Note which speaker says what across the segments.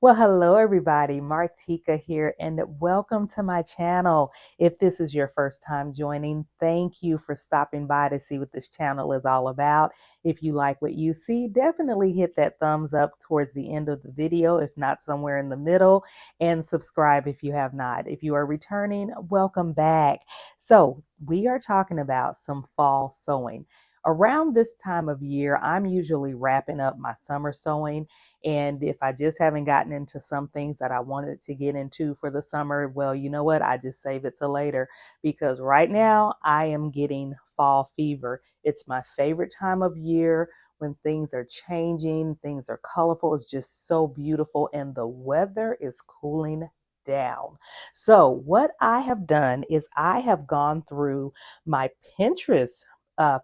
Speaker 1: Well, hello everybody, Martika here, and welcome to my channel. If this is your first time joining, thank you for stopping by to see what this channel is all about. If you like what you see, definitely hit that thumbs up towards the end of the video, if not somewhere in the middle, and subscribe if you have not. If you are returning, welcome back. So we are talking about some fall sewing. Around this time of year, I'm usually wrapping up my summer sewing. And if I just haven't gotten into some things that I wanted to get into for the summer, well, you know what? I just save it till later because right now I am getting fall fever. It's my favorite time of year when things are changing, things are colorful. It's just so beautiful, and the weather is cooling down. So, what I have done is I have gone through my Pinterest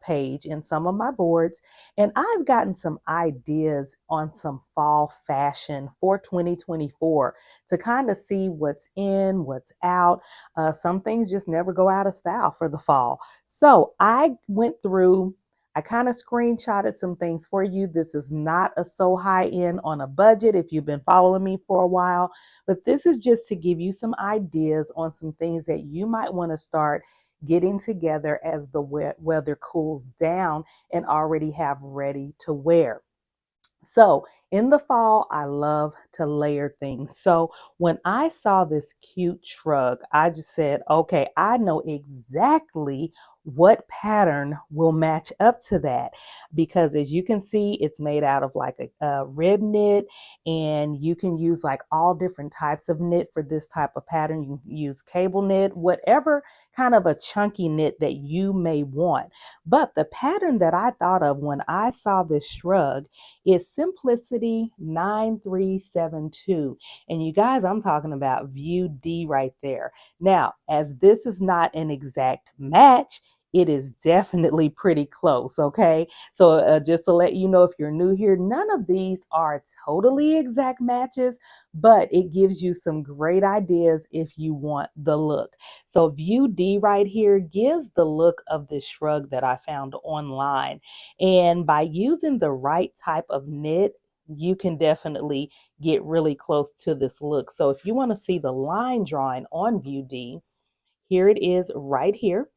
Speaker 1: page and some of my boards, and I've gotten some ideas on some fall fashion for 2024 to kind of see what's in, what's out. Some things just never go out of style for the fall. So I went through, I kind of screenshotted some things for you. This is not a so high end on a budget if you've been following me for a while, but this is just to give you some ideas on some things that you might want to start getting together as the weather cools down and already have ready to wear. So in the fall, I love to layer things. So when I saw this cute shrug, I just said, okay, I know exactly what pattern will match up to that. Because as you can see, it's made out of like a rib knit, and you can use like all different types of knit for this type of pattern. You can use cable knit, whatever kind of a chunky knit that you may want. But the pattern that I thought of when I saw this shrug is Simplicity 9372. And you guys, I'm talking about View D right there. Now, as this is not an exact match, it is definitely pretty close, okay? So just to let you know, if you're new here, none of these are totally exact matches, but it gives you some great ideas if you want the look. So View D right here gives the look of this shrug that I found online. And by using the right type of knit, you can definitely get really close to this look. So if you want to see the line drawing on View D, here it is right here,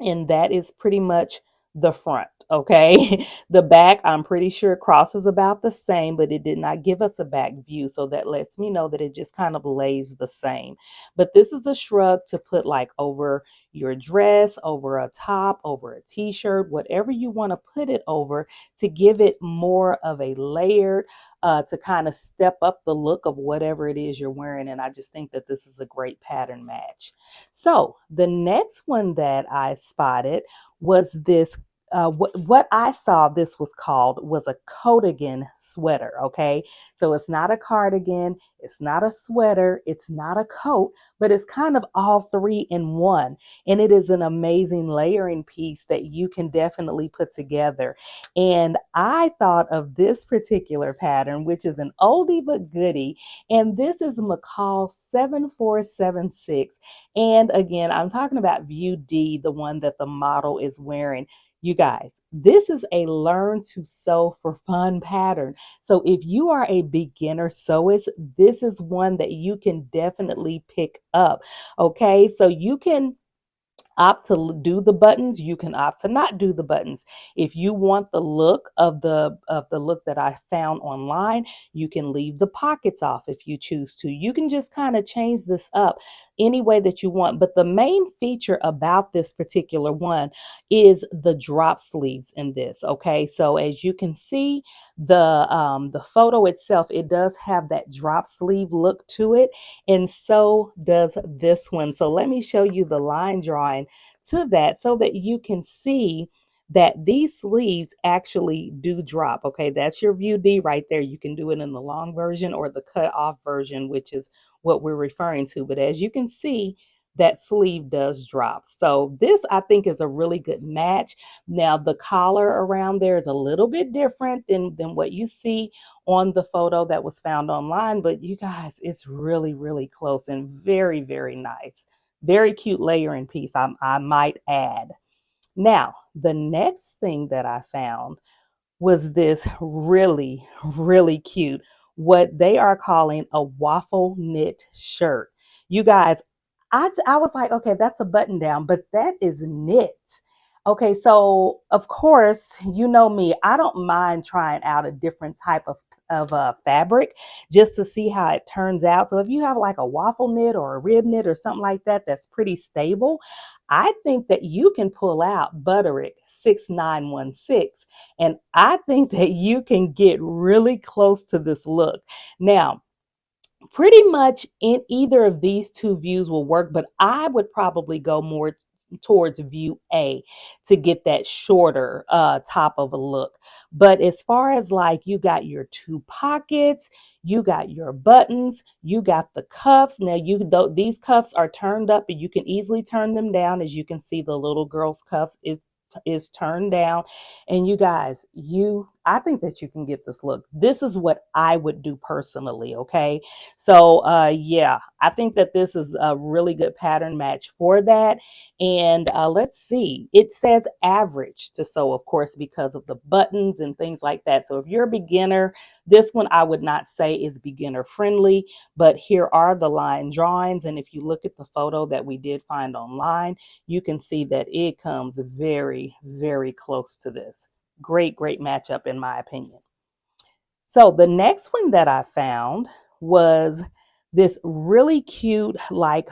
Speaker 1: and that is pretty much the front. Okay. The back, I'm pretty sure crosses about the same, but it did not give us a back view, so that lets me know that it just kind of lays the same. But this is a shrug to put like over your dress, over a top, over a t-shirt, whatever you want to put it over, to give it more of a layered, to kind of step up the look of whatever it is you're wearing. And I just think that this is a great pattern match. So the next one that I spotted was this. What I saw this was called was a coatigan sweater. Okay, so it's not a cardigan, it's not a sweater, it's not a coat, but it's kind of all three in one. And it is an amazing layering piece that you can definitely put together. And I thought of this particular pattern, which is an oldie but goodie, and this is McCall 7476. And again, I'm talking about View D, the one that the model is wearing. You guys, this is a learn to sew for fun pattern. So if you are a beginner sewist, this is one that you can definitely pick up. Okay, so you can opt to do the buttons, you can opt to not do the buttons. If you want the look of the look that I found online, you can leave the pockets off if you choose to. You can just kind of change this up any way that you want. But the main feature about this particular one is the drop sleeves in this. Okay, so as you can see, the photo itself, it does have that drop sleeve look to it, and so does this one. So let me show you the line drawing to that so that you can see that these sleeves actually do drop. Okay, that's your View D right there. You can do it in the long version or the cut off version, which is what we're referring to. But as you can see, that sleeve does drop. So this, I think, is a really good match. Now the collar around there is a little bit different than what you see on the photo that was found online, but you guys, it's really, really close and very, very nice. Very cute layering piece, I might add. Now, the next thing that I found was this really, really cute what they are calling a waffle knit shirt. You guys, I was like, okay, that's a button down, but that is knit. Okay, so of course, you know me, I don't mind trying out a different type of fabric just to see how it turns out. So if you have like a waffle knit or a rib knit or something like that that's pretty stable, I think that you can pull out Butterick 6916, and I think that you can get really close to this look. Now, pretty much in either of these two views will work, but I would probably go more towards view A to get that shorter top of a look. But as far as like you got your two pockets, you got your buttons, you got the cuffs. Now these cuffs are turned up and you can easily turn them down. As you can see, the little girl's cuffs is turned down. And you guys, I think that you can get this look. This is what I would do personally, okay? So yeah, I think that this is a really good pattern match for that. And let's see, it says average to sew, of course, because of the buttons and things like that. So if you're a beginner, this one I would not say is beginner friendly, but here are the line drawings. And if you look at the photo that we did find online, you can see that it comes very, very close to this. Great, great matchup in my opinion. So the next one that I found was this really cute, like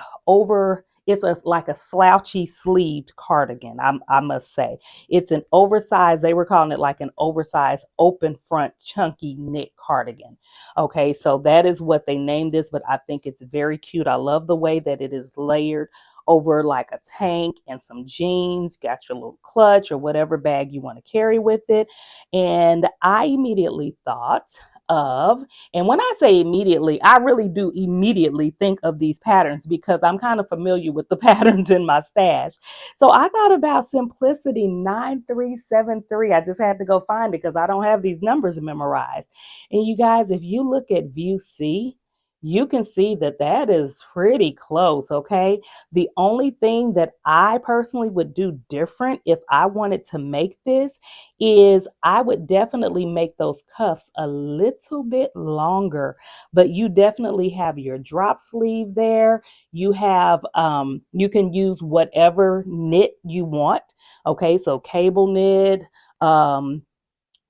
Speaker 1: like a slouchy sleeved cardigan. I must say it's an oversized, they were calling it like an oversized open front chunky knit cardigan. Okay, so that is what they named this, but I think it's very cute. I love the way that it is layered over like a tank and some jeans, got your little clutch or whatever bag you want to carry with it. And I immediately thought of, and when I say immediately, I really do immediately think of these patterns because I'm kind of familiar with the patterns in my stash. So I thought about Simplicity 9373. I just had to go find it because I don't have these numbers memorized. And you guys, if you look at view C, you can see that that is pretty close, okay? The only thing that I personally would do different if I wanted to make this is I would definitely make those cuffs a little bit longer, but you definitely have your drop sleeve there. You have, you can use whatever knit you want. Okay, so cable knit, um,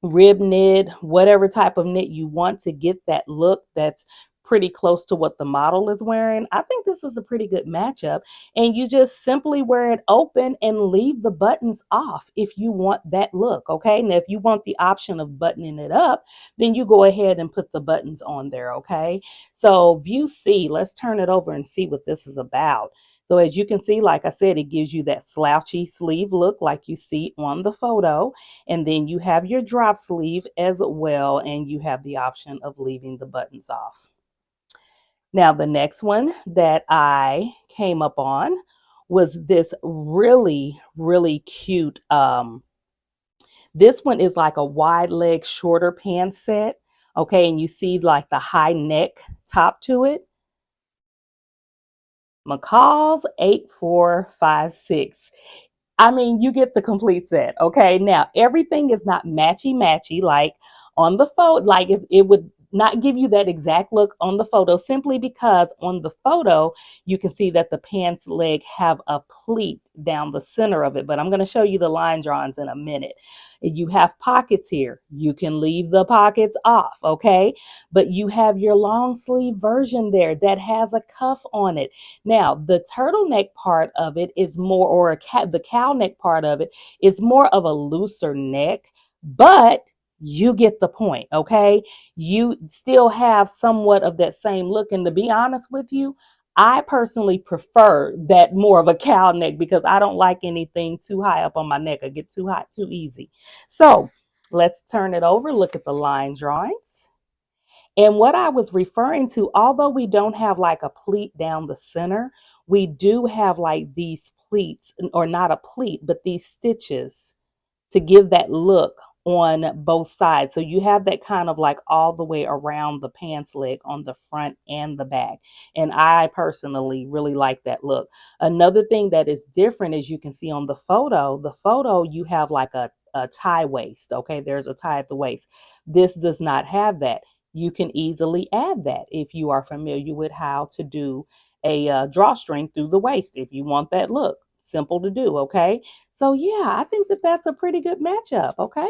Speaker 1: rib knit, whatever type of knit you want to get that look that's pretty close to what the model is wearing. I think this is a pretty good matchup. And you just simply wear it open and leave the buttons off if you want that look. Okay. Now, if you want the option of buttoning it up, then you go ahead and put the buttons on there. Okay. So view C, let's turn it over and see what this is about. So as you can see, like I said, it gives you that slouchy sleeve look like you see on the photo. And then you have your drop sleeve as well, and you have the option of leaving the buttons off. Now, the next one that I came up on was this really, really cute. This one is like a wide leg, shorter pants set. Okay, and you see like the high neck top to it. McCall's 8456. I mean, you get the complete set. Okay. Now, everything is not matchy matchy like on the photo, like it would not give you that exact look on the photo simply because on the photo you can see that the pants leg have a pleat down the center of it, but I'm going to show you the line drawings in a minute. You have pockets here, you can leave the pockets off, okay, but you have your long sleeve version there that has a cuff on it. Now, the turtleneck part of it is more, or the cow neck part of it is more of a looser neck, but you get the point, okay? You still have somewhat of that same look. And to be honest with you, I personally prefer that more of a cow neck because I don't like anything too high up on my neck. I get too hot too easy. So let's turn it over. Look at the line drawings. And what I was referring to, although we don't have like a pleat down the center, we do have like these pleats, or not a pleat, but these stitches to give that look on both sides. So you have that kind of like all the way around the pants leg on the front and the back. And I personally really like that look. Another thing that is different, as you can see on the photo, you have like a tie waist. Okay, there's a tie at the waist. This does not have that. you can easily add that if you are familiar with how to do a drawstring through the waist if you want that look. Simple to do, okay? So yeah, I think that that's a pretty good matchup, okay?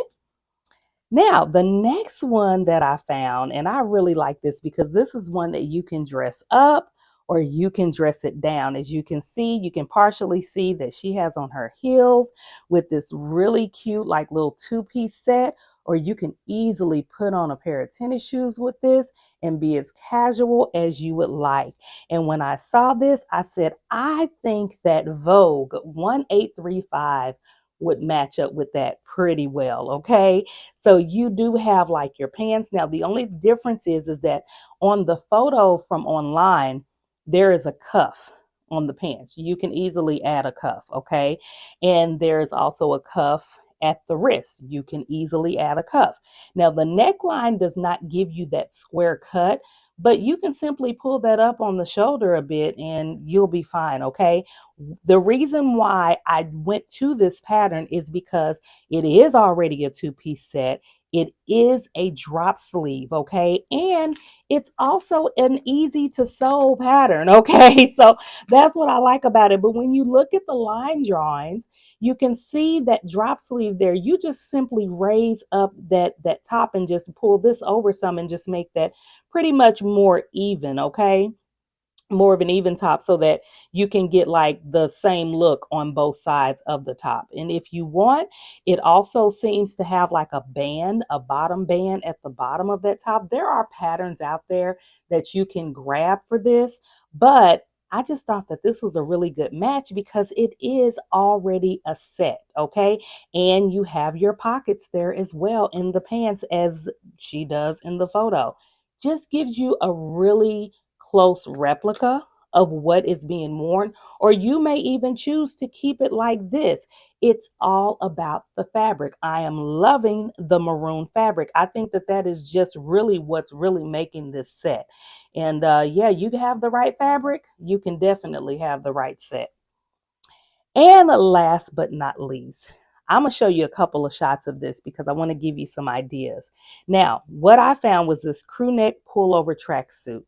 Speaker 1: Now, the next one that I found, and I really like this because this is one that you can dress up or you can dress it down. As you can see, you can partially see that she has on her heels with this really cute, like little two-piece set, or you can easily put on a pair of tennis shoes with this and be as casual as you would like. And when I saw this, I said, I think that Vogue 1835 would match up with that pretty well, okay? So you do have like your pants. Now, the only difference is that on the photo from online, there is a cuff on the pants. You can easily add a cuff, okay? And there's also a cuff at the wrist. You can easily add a cuff. Now, the neckline does not give you that square cut, but you can simply pull that up on the shoulder a bit and you'll be fine, okay? The reason why I went to this pattern is because it is already a two-piece set. It is a drop sleeve, okay? And it's also an easy to sew pattern, okay? So that's what I like about it. But when you look at the line drawings, you can see that drop sleeve there. You just simply raise up that top and just pull this over some and just make that pretty much more even, okay? More of an even top so that you can get like the same look on both sides of the top. And if you want, it also seems to have like a band, a bottom band at the bottom of that top. There are patterns out there that you can grab for this, but I just thought that this was a really good match because it is already a set, okay? And you have your pockets there as well in the pants as she does in the photo. Just gives you a really close replica of what is being worn, or you may even choose to keep it like this. It's all about the fabric. I am loving the maroon fabric. I think that that is just really what's really making this set. And yeah, you have the right fabric, you can definitely have the right set. And last but not least, I'm going to show you a couple of shots of this because I want to give you some ideas. Now, what I found was this crew neck pullover tracksuit.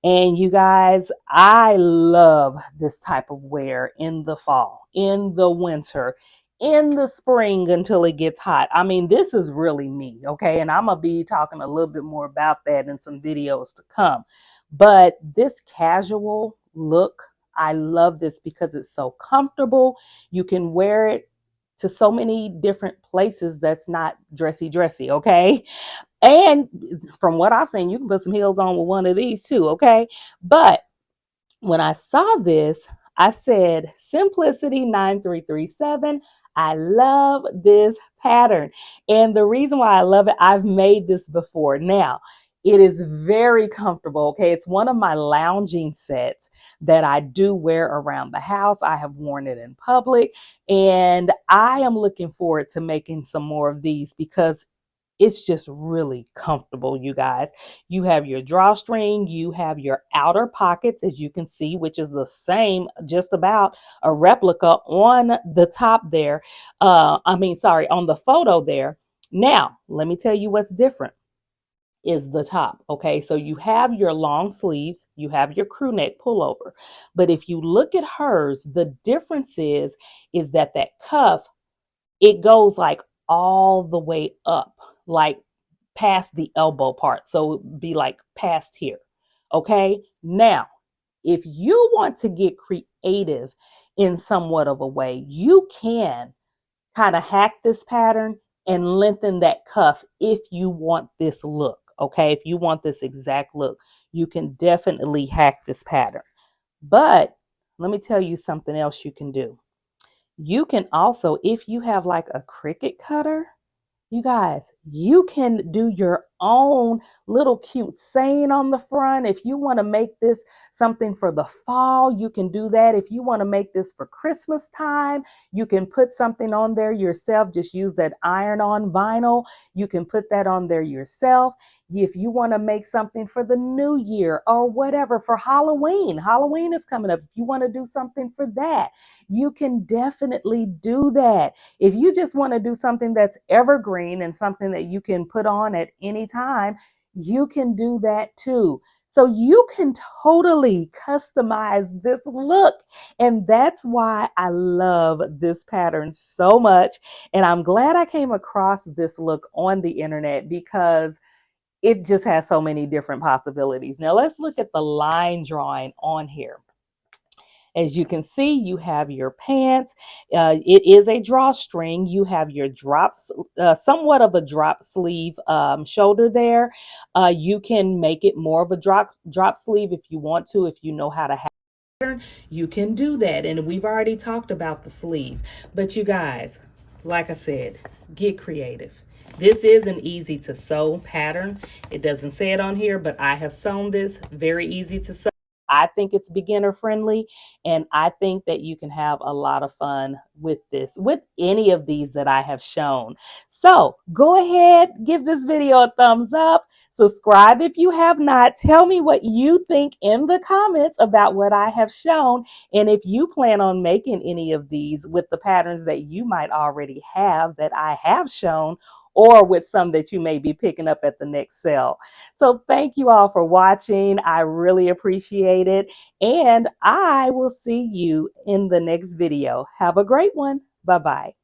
Speaker 1: And you guys, I love this type of wear in the fall, in the winter, in the spring until it gets hot. I mean, this is really me, okay? And I'm going to be talking a little bit more about that in some videos to come. But this casual look, I love this because it's so comfortable. You can wear it to so many different places that's not dressy, okay? And from what I've seen, you can put some heels on with one of these too, okay? But when I saw this, I said, Simplicity 9337. I love this pattern. And the reason why I love it, I've made this before. Now, it is very comfortable. Okay. It's one of my lounging sets that I do wear around the house. I have worn it in public and I am looking forward to making some more of these because it's just really comfortable, you guys. You have your drawstring, you have your outer pockets, as you can see, which is the same, just about a replica on the top there. Sorry, on the photo there. Now, let me tell you what's different is the top. Okay, so you have your long sleeves, you have your crew neck pullover. But if you look at hers, the difference is that that cuff, it goes like all the way up, like past the elbow part. So it'd be like past here. Okay. Now, if you want to get creative in somewhat of a way, you can kind of hack this pattern and lengthen that cuff if you want this look. Okay. If you want this exact look, you can definitely hack this pattern. But let me tell you something else you can do. You can also, if you have like a Cricut cutter, you guys, you can do your own little cute saying on the front. If you want to make this something for the fall, you can do that. If you want to make this for Christmas time, you can put something on there yourself. Just use that iron-on vinyl. You can put that on there yourself. If you want to make something for the new year or whatever, for Halloween, Halloween is coming up. If you want to do something for that, you can definitely do that. If you just want to do something that's evergreen and something that you can put on at any time, you can do that too. So you can totally customize this look. And that's why I love this pattern so much. And I'm glad I came across this look on the internet because it just has so many different possibilities. Now let's look at the line drawing on here. As you can see, you have your pants. It is a drawstring. You have your drops, somewhat of a drop sleeve shoulder there. You can make it more of a drop sleeve if you want to, if you know how to have. You can do that. And we've already talked about the sleeve. But you guys, like I said, get creative. This is an easy to sew pattern. It doesn't say it on here, but I have sewn this. Very easy to sew. I think it's beginner friendly, and I think that you can have a lot of fun with this, with any of these that I have shown. So go ahead, give this video a thumbs up, subscribe if you have not. Tell me what you think in the comments about what I have shown, and if you plan on making any of these with the patterns that you might already have that I have shown, or with some that you may be picking up at the next sale. So thank you all for watching. I really appreciate it. And I will see you in the next video. Have a great one. Bye-bye.